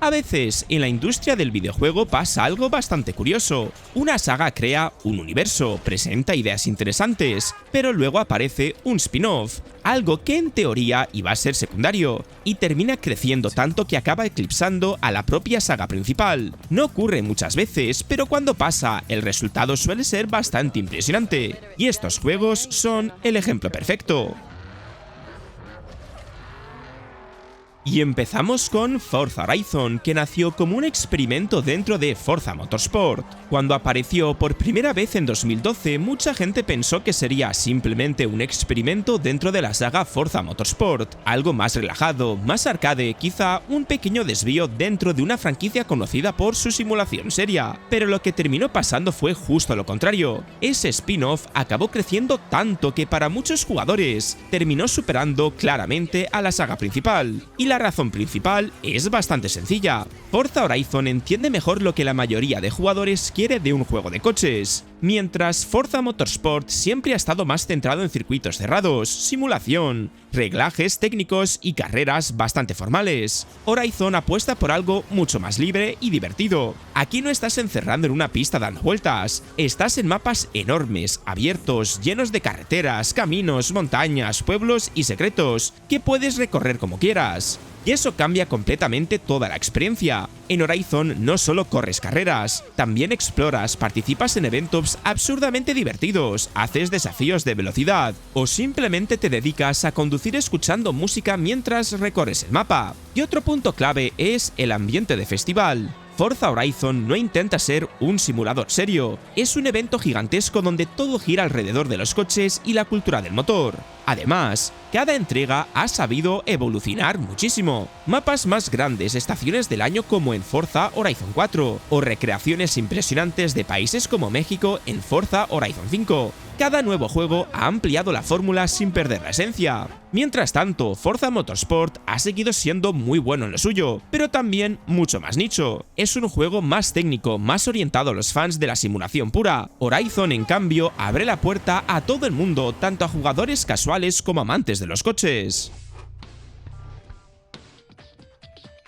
A veces, en la industria del videojuego pasa algo bastante curioso. Una saga crea un universo, presenta ideas interesantes, pero luego aparece un spin-off, algo que en teoría iba a ser secundario, y termina creciendo tanto que acaba eclipsando a la propia saga principal. No ocurre muchas veces, pero cuando pasa, el resultado suele ser bastante impresionante, y estos juegos son el ejemplo perfecto. Y empezamos con Forza Horizon, que nació como un experimento dentro de Forza Motorsport. Cuando apareció por primera vez en 2012, mucha gente pensó que sería simplemente un experimento dentro de la saga Forza Motorsport, algo más relajado, más arcade, quizá un pequeño desvío dentro de una franquicia conocida por su simulación seria. Pero lo que terminó pasando fue justo lo contrario. Ese spin-off acabó creciendo tanto que para muchos jugadores terminó superando claramente a la saga principal. Y la razón principal es bastante sencilla. Forza Horizon entiende mejor lo que la mayoría de jugadores quiere de un juego de coches. Mientras Forza Motorsport siempre ha estado más centrado en circuitos cerrados, simulación, reglajes técnicos y carreras bastante formales, Horizon apuesta por algo mucho más libre y divertido. Aquí no estás encerrando en una pista dando vueltas, estás en mapas enormes, abiertos, llenos de carreteras, caminos, montañas, pueblos y secretos, que puedes recorrer como quieras. Y eso cambia completamente toda la experiencia. En Horizon no solo corres carreras, también exploras, participas en eventos absurdamente divertidos, haces desafíos de velocidad o simplemente te dedicas a conducir escuchando música mientras recorres el mapa. Y otro punto clave es el ambiente de festival. Forza Horizon no intenta ser un simulador serio, es un evento gigantesco donde todo gira alrededor de los coches y la cultura del motor. Además, cada entrega ha sabido evolucionar muchísimo. Mapas más grandes, estaciones del año como en Forza Horizon 4, o recreaciones impresionantes de países como México en Forza Horizon 5. Cada nuevo juego ha ampliado la fórmula sin perder la esencia. Mientras tanto, Forza Motorsport ha seguido siendo muy bueno en lo suyo, pero también mucho más nicho. Es un juego más técnico, más orientado a los fans de la simulación pura. Horizon, en cambio, abre la puerta a todo el mundo, tanto a jugadores casuales como amantes de los coches.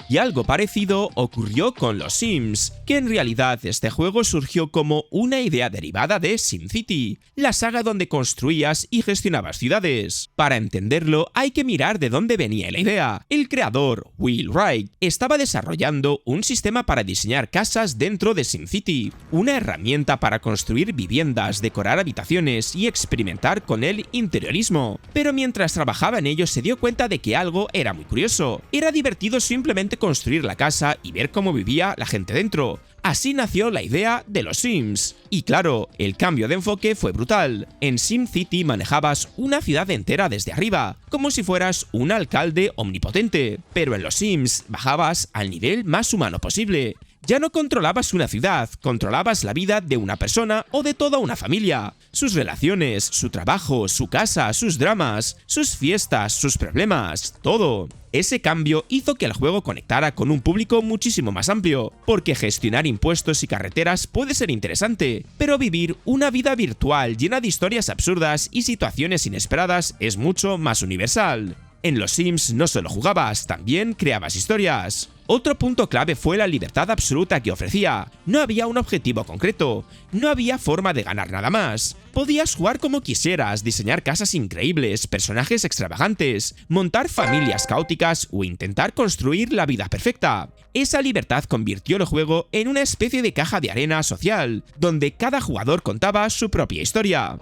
Y algo parecido ocurrió con los Sims, que en realidad este juego surgió como una idea derivada de SimCity, la saga donde construías y gestionabas ciudades. Para entenderlo hay que mirar de dónde venía la idea. El creador, Will Wright, estaba desarrollando un sistema para diseñar casas dentro de SimCity, una herramienta para construir viviendas, decorar habitaciones y experimentar con el interiorismo. Pero mientras trabajaba en ello se dio cuenta de que algo era muy curioso. Era divertido simplemente construir la casa y ver cómo vivía la gente dentro. Así nació la idea de los Sims. Y claro, el cambio de enfoque fue brutal. En SimCity manejabas una ciudad entera desde arriba, como si fueras un alcalde omnipotente. Pero en los Sims bajabas al nivel más humano posible. Ya no controlabas una ciudad, controlabas la vida de una persona o de toda una familia. Sus relaciones, su trabajo, su casa, sus dramas, sus fiestas, sus problemas, todo. Ese cambio hizo que el juego conectara con un público muchísimo más amplio, porque gestionar impuestos y carreteras puede ser interesante, pero vivir una vida virtual llena de historias absurdas y situaciones inesperadas es mucho más universal. En los Sims no solo jugabas, también creabas historias. Otro punto clave fue la libertad absoluta que ofrecía. No había un objetivo concreto, no había forma de ganar nada más. Podías jugar como quisieras, diseñar casas increíbles, personajes extravagantes, montar familias caóticas o intentar construir la vida perfecta. Esa libertad convirtió el juego en una especie de caja de arena social, donde cada jugador contaba su propia historia.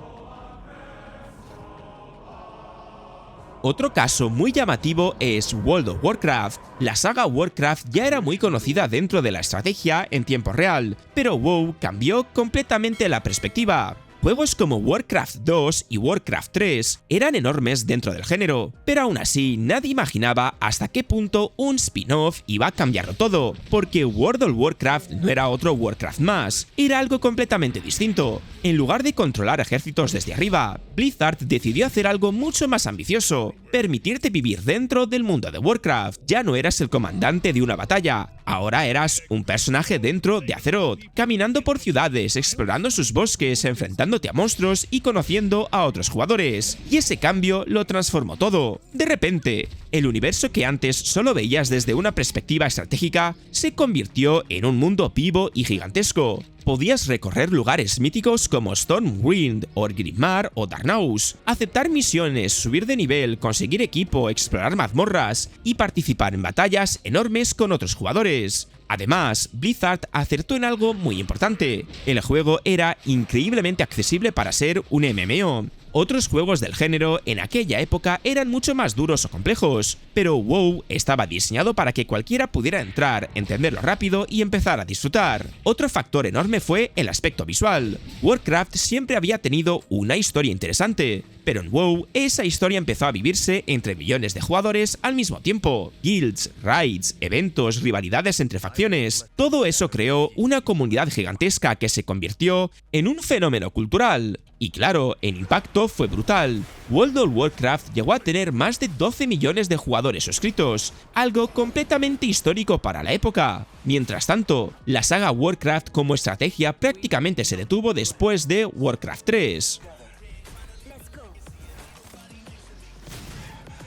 Otro caso muy llamativo es World of Warcraft. La saga Warcraft ya era muy conocida dentro de la estrategia en tiempo real, pero WoW cambió completamente la perspectiva. Juegos como Warcraft 2 y Warcraft 3 eran enormes dentro del género, pero aún así nadie imaginaba hasta qué punto un spin-off iba a cambiarlo todo, porque World of Warcraft no era otro Warcraft más, era algo completamente distinto. En lugar de controlar ejércitos desde arriba, Blizzard decidió hacer algo mucho más ambicioso, permitirte vivir dentro del mundo de Warcraft. Ya no eras el comandante de una batalla, ahora eras un personaje dentro de Azeroth, caminando por ciudades, explorando sus bosques, enfrentándote a monstruos y conociendo a otros jugadores. Y ese cambio lo transformó todo. De repente, El universo que antes solo veías desde una perspectiva estratégica se convirtió en un mundo vivo y gigantesco. Podías recorrer lugares míticos como Stormwind, Orgrimmar o Darknause, aceptar misiones, subir de nivel, conseguir equipo, explorar mazmorras y participar en batallas enormes con otros jugadores. Además, Blizzard acertó en algo muy importante: el juego era increíblemente accesible para ser un MMO. Otros juegos del género en aquella época eran mucho más duros o complejos, pero WoW estaba diseñado para que cualquiera pudiera entrar, entenderlo rápido y empezar a disfrutar. Otro factor enorme fue el aspecto visual. Warcraft siempre había tenido una historia interesante, pero en WoW esa historia empezó a vivirse entre millones de jugadores al mismo tiempo. Guilds, raids, eventos, rivalidades entre facciones, todo eso creó una comunidad gigantesca que se convirtió en un fenómeno cultural. Y claro, el impacto fue brutal. World of Warcraft llegó a tener más de 12 millones de jugadores suscritos, algo completamente histórico para la época. Mientras tanto, la saga Warcraft como estrategia prácticamente se detuvo después de Warcraft 3.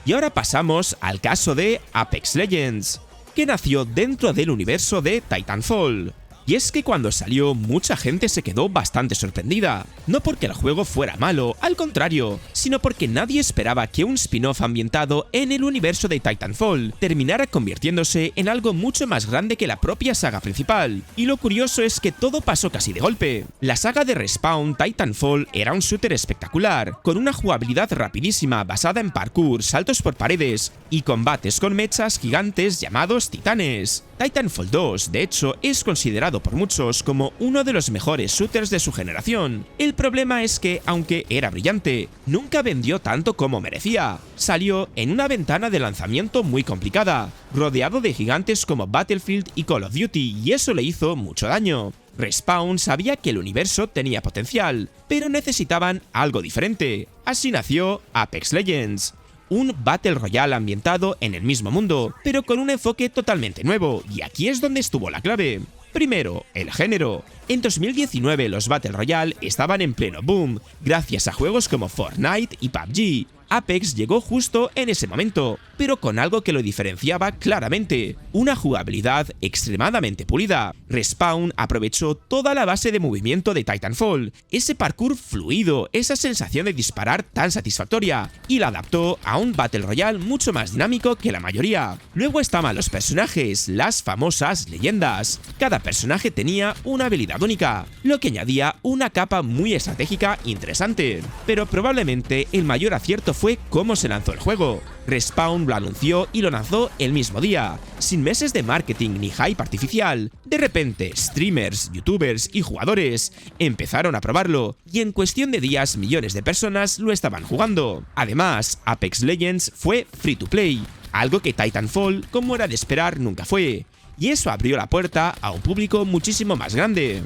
Y ahora pasamos al caso de Apex Legends, que nació dentro del universo de Titanfall. Y es que cuando salió, mucha gente se quedó bastante sorprendida. No porque el juego fuera malo, al contrario, sino porque nadie esperaba que un spin-off ambientado en el universo de Titanfall terminara convirtiéndose en algo mucho más grande que la propia saga principal. Y lo curioso es que todo pasó casi de golpe. La saga de Respawn, Titanfall, era un shooter espectacular, con una jugabilidad rapidísima basada en parkour, saltos por paredes y combates con mechas gigantes llamados titanes. Titanfall 2, de hecho, es considerado por muchos como uno de los mejores shooters de su generación. El problema es que, aunque era brillante, nunca vendió tanto como merecía. Salió en una ventana de lanzamiento muy complicada, rodeado de gigantes como Battlefield y Call of Duty, y eso le hizo mucho daño. Respawn sabía que el universo tenía potencial, pero necesitaban algo diferente. Así nació Apex Legends, un Battle Royale ambientado en el mismo mundo, pero con un enfoque totalmente nuevo, y aquí es donde estuvo la clave. Primero, el género. En 2019 los Battle Royale estaban en pleno boom, gracias a juegos como Fortnite y PUBG. Apex llegó justo en ese momento, pero con algo que lo diferenciaba claramente: una jugabilidad extremadamente pulida. Respawn aprovechó toda la base de movimiento de Titanfall, ese parkour fluido, esa sensación de disparar tan satisfactoria, y la adaptó a un Battle Royale mucho más dinámico que la mayoría. Luego estaban los personajes, las famosas leyendas. Cada personaje tenía una habilidad única, lo que añadía una capa muy estratégica e interesante. Pero probablemente el mayor acierto fue cómo se lanzó el juego. Respawn lo anunció y lo lanzó el mismo día, sin meses de marketing ni hype artificial. De repente, streamers, youtubers y jugadores empezaron a probarlo, y en cuestión de días millones de personas lo estaban jugando. Además, Apex Legends fue free to play, algo que Titanfall, como era de esperar, nunca fue, y eso abrió la puerta a un público muchísimo más grande.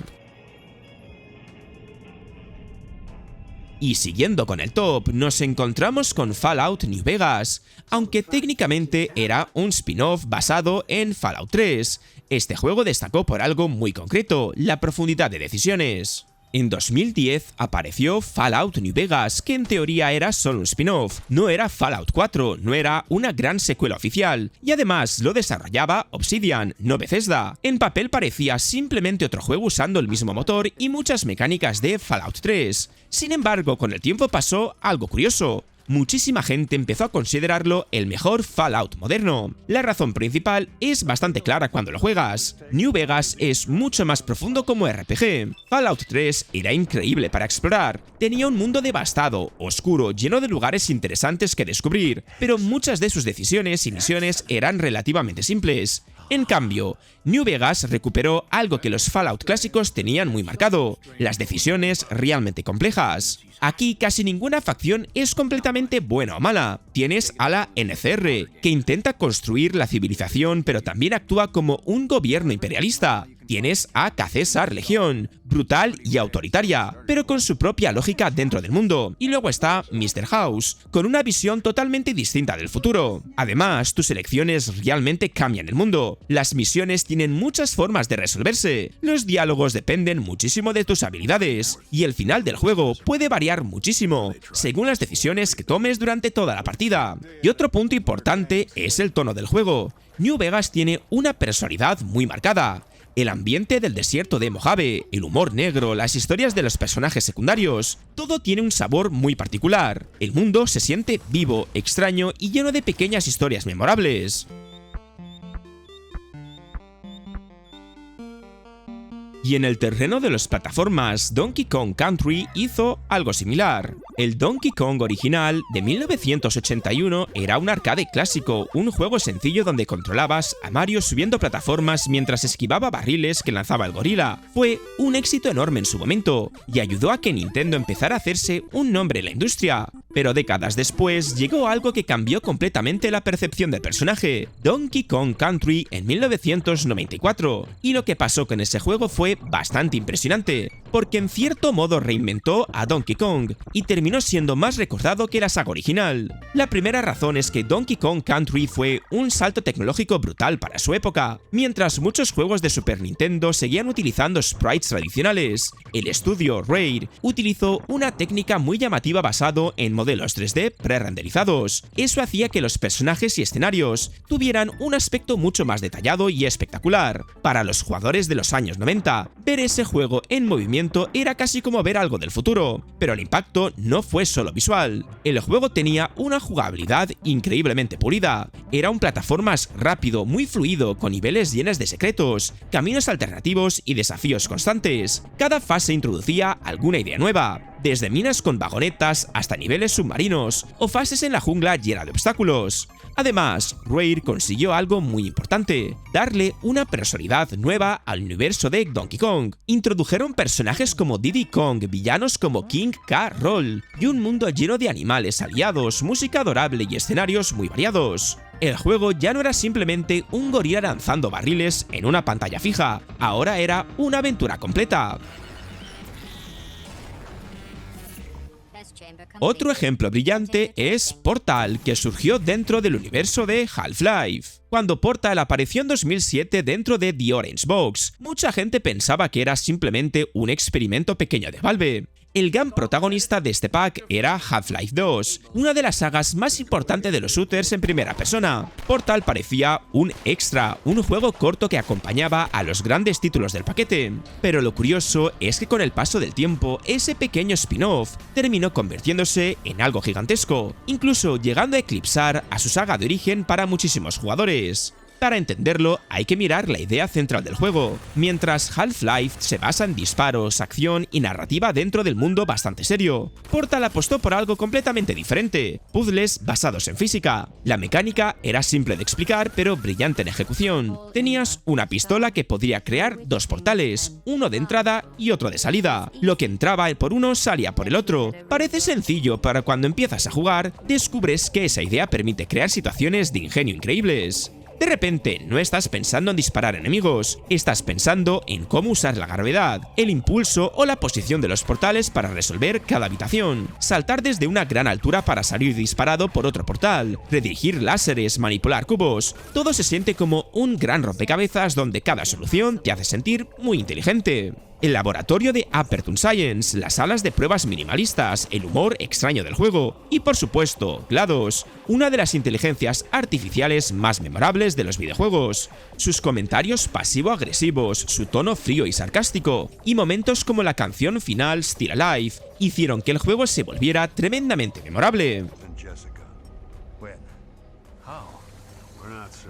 Y siguiendo con el top, nos encontramos con Fallout New Vegas, aunque técnicamente era un spin-off basado en Fallout 3. Este juego destacó por algo muy concreto: la profundidad de decisiones. En 2010 apareció Fallout New Vegas, que en teoría era solo un spin-off, no era Fallout 4, no era una gran secuela oficial, y además lo desarrollaba Obsidian, no Bethesda. En papel parecía simplemente otro juego usando el mismo motor y muchas mecánicas de Fallout 3. Sin embargo, con el tiempo pasó algo curioso. Muchísima gente empezó a considerarlo el mejor Fallout moderno. La razón principal es bastante clara cuando lo juegas: New Vegas es mucho más profundo como RPG. Fallout 3 era increíble para explorar, tenía un mundo devastado, oscuro, lleno de lugares interesantes que descubrir, pero muchas de sus decisiones y misiones eran relativamente simples. En cambio, New Vegas recuperó algo que los Fallout clásicos tenían muy marcado: las decisiones realmente complejas. Aquí casi ninguna facción es completamente buena o mala. Tienes a la NCR, que intenta construir la civilización pero también actúa como un gobierno imperialista. Tienes a Caesar Legión, brutal y autoritaria, pero con su propia lógica dentro del mundo. Y luego está Mr. House, con una visión totalmente distinta del futuro. Además, tus elecciones realmente cambian el mundo. Las misiones tienen muchas formas de resolverse, los diálogos dependen muchísimo de tus habilidades, y el final del juego puede variar muchísimo, según las decisiones que tomes durante toda la partida. Y otro punto importante es el tono del juego. New Vegas tiene una personalidad muy marcada. El ambiente del desierto de Mojave, el humor negro, las historias de los personajes secundarios, todo tiene un sabor muy particular. El mundo se siente vivo, extraño y lleno de pequeñas historias memorables. Y en el terreno de las plataformas, Donkey Kong Country hizo algo similar. El Donkey Kong original de 1981 era un arcade clásico, un juego sencillo donde controlabas a Mario subiendo plataformas mientras esquivaba barriles que lanzaba el gorila. Fue un éxito enorme en su momento y ayudó a que Nintendo empezara a hacerse un nombre en la industria. Pero décadas después llegó algo que cambió completamente la percepción del personaje, Donkey Kong Country en 1994. Y lo que pasó con ese juego fue bastante impresionante, porque en cierto modo reinventó a Donkey Kong y terminó siendo más recordado que la saga original. La primera razón es que Donkey Kong Country fue un salto tecnológico brutal para su época. Mientras muchos juegos de Super Nintendo seguían utilizando sprites tradicionales, el estudio Rare utilizó una técnica muy llamativa basado en modelos 3D pre-renderizados. Eso hacía que los personajes y escenarios tuvieran un aspecto mucho más detallado y espectacular. Para los jugadores de los años 90, ver ese juego en movimiento era casi como ver algo del futuro, pero el impacto no fue solo visual. El juego tenía una jugabilidad increíblemente pulida. Era un plataformas rápido, muy fluido, con niveles llenos de secretos, caminos alternativos y desafíos constantes. Cada fase introducía alguna idea nueva, desde minas con vagonetas hasta niveles submarinos o fases en la jungla llena de obstáculos. Además, Rare consiguió algo muy importante, darle una personalidad nueva al universo de Donkey Kong. Introdujeron personajes como Diddy Kong, villanos como King K. Rool, y un mundo lleno de animales aliados, música adorable y escenarios muy variados. El juego ya no era simplemente un gorila lanzando barriles en una pantalla fija, ahora era una aventura completa. Otro ejemplo brillante es Portal, que surgió dentro del universo de Half-Life. Cuando Portal apareció en 2007 dentro de The Orange Box, mucha gente pensaba que era simplemente un experimento pequeño de Valve. El gran protagonista de este pack era Half-Life 2, una de las sagas más importantes de los shooters en primera persona. Portal parecía un extra, un juego corto que acompañaba a los grandes títulos del paquete. Pero lo curioso es que con el paso del tiempo, ese pequeño spin-off terminó convirtiéndose en algo gigantesco, incluso llegando a eclipsar a su saga de origen para muchísimos jugadores. Para entenderlo, hay que mirar la idea central del juego. Mientras Half-Life se basa en disparos, acción y narrativa dentro del mundo bastante serio, Portal apostó por algo completamente diferente, puzzles basados en física. La mecánica era simple de explicar, pero brillante en ejecución. Tenías una pistola que podría crear dos portales, uno de entrada y otro de salida. Lo que entraba por uno salía por el otro. Parece sencillo, pero cuando empiezas a jugar, descubres que esa idea permite crear situaciones de ingenio increíbles. De repente, no estás pensando en disparar enemigos, estás pensando en cómo usar la gravedad, el impulso o la posición de los portales para resolver cada habitación, saltar desde una gran altura para salir disparado por otro portal, redirigir láseres, manipular cubos. Todo se siente como un gran rompecabezas donde cada solución te hace sentir muy inteligente. El laboratorio de Aperture Science, las salas de pruebas minimalistas, el humor extraño del juego y, por supuesto, GLaDOS, una de las inteligencias artificiales más memorables de los videojuegos. Sus comentarios pasivo-agresivos, su tono frío y sarcástico, y momentos como la canción final Still Alive, hicieron que el juego se volviera tremendamente memorable.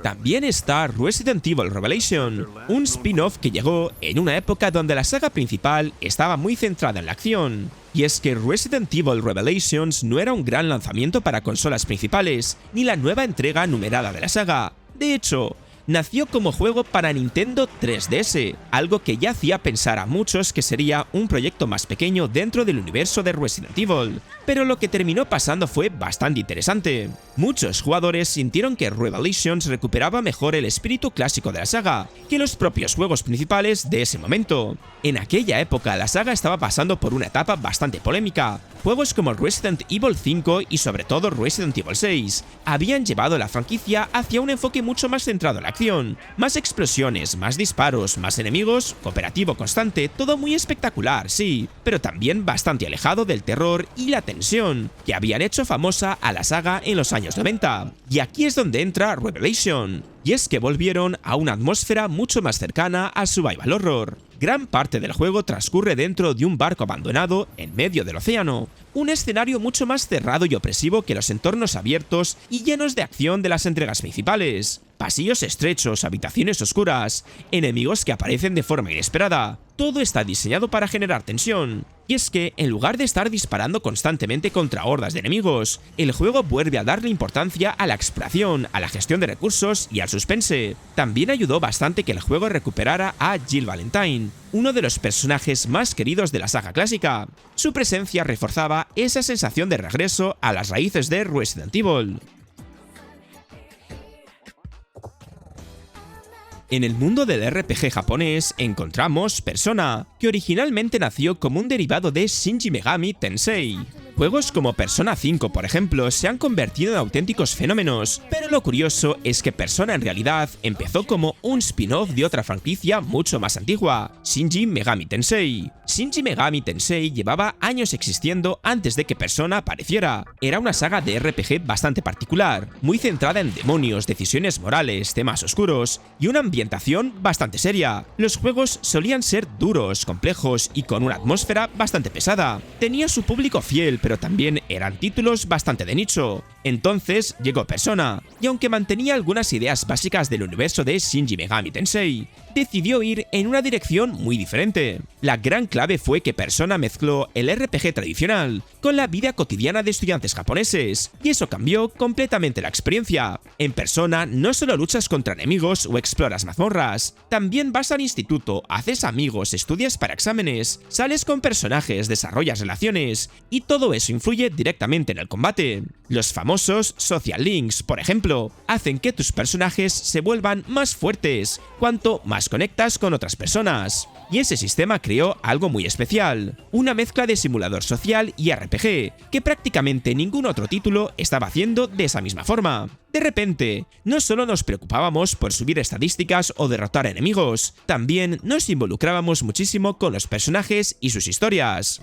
También está Resident Evil Revelation, un spin-off que llegó en una época donde la saga principal estaba muy centrada en la acción. Y es que Resident Evil Revelations no era un gran lanzamiento para consolas principales, ni la nueva entrega numerada de la saga. De hecho, nació como juego para Nintendo 3DS, algo que ya hacía pensar a muchos que sería un proyecto más pequeño dentro del universo de Resident Evil. Pero lo que terminó pasando fue bastante interesante. Muchos jugadores sintieron que Revelations recuperaba mejor el espíritu clásico de la saga que los propios juegos principales de ese momento. En aquella época la saga estaba pasando por una etapa bastante polémica. Juegos como Resident Evil 5 y sobre todo Resident Evil 6 habían llevado la franquicia hacia un enfoque mucho más centrado en la acción. Más explosiones, más disparos, más enemigos, cooperativo constante, todo muy espectacular, sí, pero también bastante alejado del terror y la tensión que habían hecho famosa a la saga en los años 90. Y aquí es donde entra Revelation. Y es que volvieron a una atmósfera mucho más cercana al survival horror. Gran parte del juego transcurre dentro de un barco abandonado en medio del océano, un escenario mucho más cerrado y opresivo que los entornos abiertos y llenos de acción de las entregas principales. Pasillos estrechos, habitaciones oscuras, enemigos que aparecen de forma inesperada. Todo está diseñado para generar tensión. Y es que, en lugar de estar disparando constantemente contra hordas de enemigos, el juego vuelve a darle importancia a la exploración, a la gestión de recursos y al suspense. También ayudó bastante que el juego recuperara a Jill Valentine, uno de los personajes más queridos de la saga clásica. Su presencia reforzaba esa sensación de regreso a las raíces de Resident Evil. En el mundo del RPG japonés encontramos Persona, que originalmente nació como un derivado de Shinji Megami Tensei. Juegos como Persona 5, por ejemplo, se han convertido en auténticos fenómenos, pero lo curioso es que Persona en realidad empezó como un spin-off de otra franquicia mucho más antigua, Shinji Megami Tensei. Shinji Megami Tensei llevaba años existiendo antes de que Persona apareciera. Era una saga de RPG bastante particular, muy centrada en demonios, decisiones morales, temas oscuros y una ambientación bastante seria. Los juegos solían ser duros, complejos y con una atmósfera bastante pesada. Tenía su público fiel, pero también eran títulos bastante de nicho. Entonces llegó Persona, y aunque mantenía algunas ideas básicas del universo de Shinji Megami Tensei, decidió ir en una dirección muy diferente. La gran clave fue que Persona mezcló el RPG tradicional con la vida cotidiana de estudiantes japoneses, y eso cambió completamente la experiencia. En Persona no solo luchas contra enemigos o exploras mazmorras, también vas al instituto, haces amigos, estudias para exámenes, sales con personajes, desarrollas relaciones, y todo eso influye directamente en el combate. Los famosos social links, por ejemplo, hacen que tus personajes se vuelvan más fuertes cuanto más conectas con otras personas. Y ese sistema creó algo muy especial, una mezcla de simulador social y RPG, que prácticamente ningún otro título estaba haciendo de esa misma forma. De repente, no solo nos preocupábamos por subir estadísticas o derrotar enemigos, también nos involucrábamos muchísimo con los personajes y sus historias.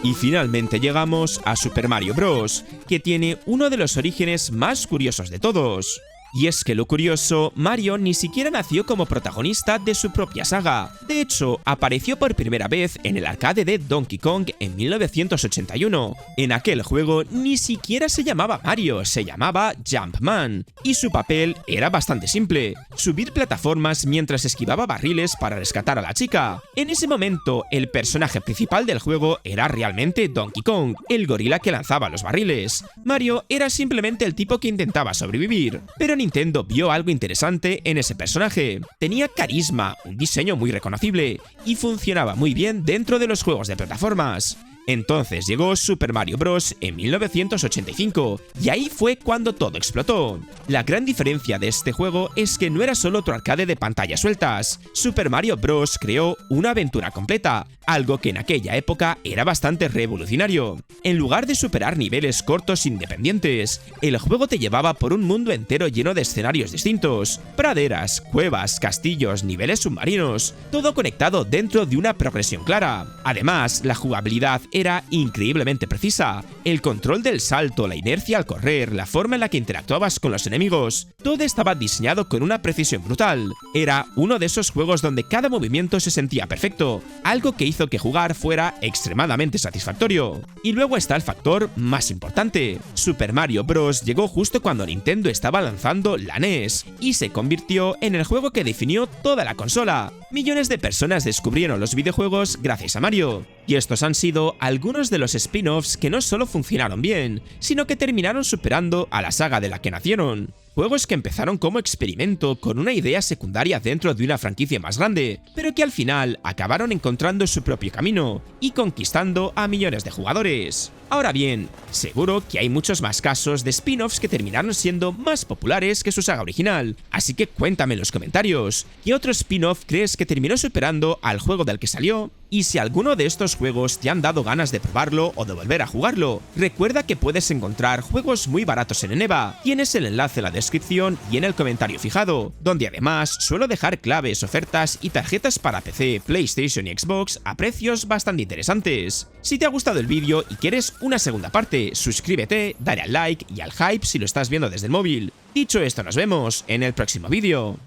Y finalmente llegamos a Super Mario Bros., que tiene uno de los orígenes más curiosos de todos. Y es que lo curioso, Mario ni siquiera nació como protagonista de su propia saga. De hecho, apareció por primera vez en el arcade de Donkey Kong en 1981. En aquel juego ni siquiera se llamaba Mario, se llamaba Jumpman, y su papel era bastante simple: subir plataformas mientras esquivaba barriles para rescatar a la chica. En ese momento, el personaje principal del juego era realmente Donkey Kong, el gorila que lanzaba los barriles. Mario era simplemente el tipo que intentaba sobrevivir, pero Nintendo vio algo interesante en ese personaje. Tenía carisma, un diseño muy reconocible y funcionaba muy bien dentro de los juegos de plataformas. Entonces llegó Super Mario Bros. En 1985, y ahí fue cuando todo explotó. La gran diferencia de este juego es que no era solo otro arcade de pantallas sueltas. Super Mario Bros. Creó una aventura completa, algo que en aquella época era bastante revolucionario. En lugar de superar niveles cortos independientes, el juego te llevaba por un mundo entero lleno de escenarios distintos, praderas, cuevas, castillos, niveles submarinos, todo conectado dentro de una progresión clara. Además, la jugabilidad era increíblemente precisa. El control del salto, la inercia al correr, la forma en la que interactuabas con los enemigos, todo estaba diseñado con una precisión brutal. Era uno de esos juegos donde cada movimiento se sentía perfecto, algo que hizo que jugar fuera extremadamente satisfactorio. Y luego está el factor más importante. Super Mario Bros. Llegó justo cuando Nintendo estaba lanzando la NES, y se convirtió en el juego que definió toda la consola. Millones de personas descubrieron los videojuegos gracias a Mario, y estos han sido algunos de los spin-offs que no solo funcionaron bien, sino que terminaron superando a la saga de la que nacieron. Juegos que empezaron como experimento con una idea secundaria dentro de una franquicia más grande, pero que al final acabaron encontrando su propio camino y conquistando a millones de jugadores. Ahora bien, seguro que hay muchos más casos de spin-offs que terminaron siendo más populares que su saga original, así que cuéntame en los comentarios, ¿qué otro spin-off crees que terminó superando al juego del que salió? Y si alguno de estos juegos te han dado ganas de probarlo o de volver a jugarlo, recuerda que puedes encontrar juegos muy baratos en Eneba, tienes el enlace en la descripción y en el comentario fijado, donde además suelo dejar claves, ofertas y tarjetas para PC, PlayStation y Xbox a precios bastante interesantes. Si te ha gustado el vídeo y quieres una segunda parte, suscríbete, dale al like y al hype si lo estás viendo desde el móvil. Dicho esto, nos vemos en el próximo vídeo.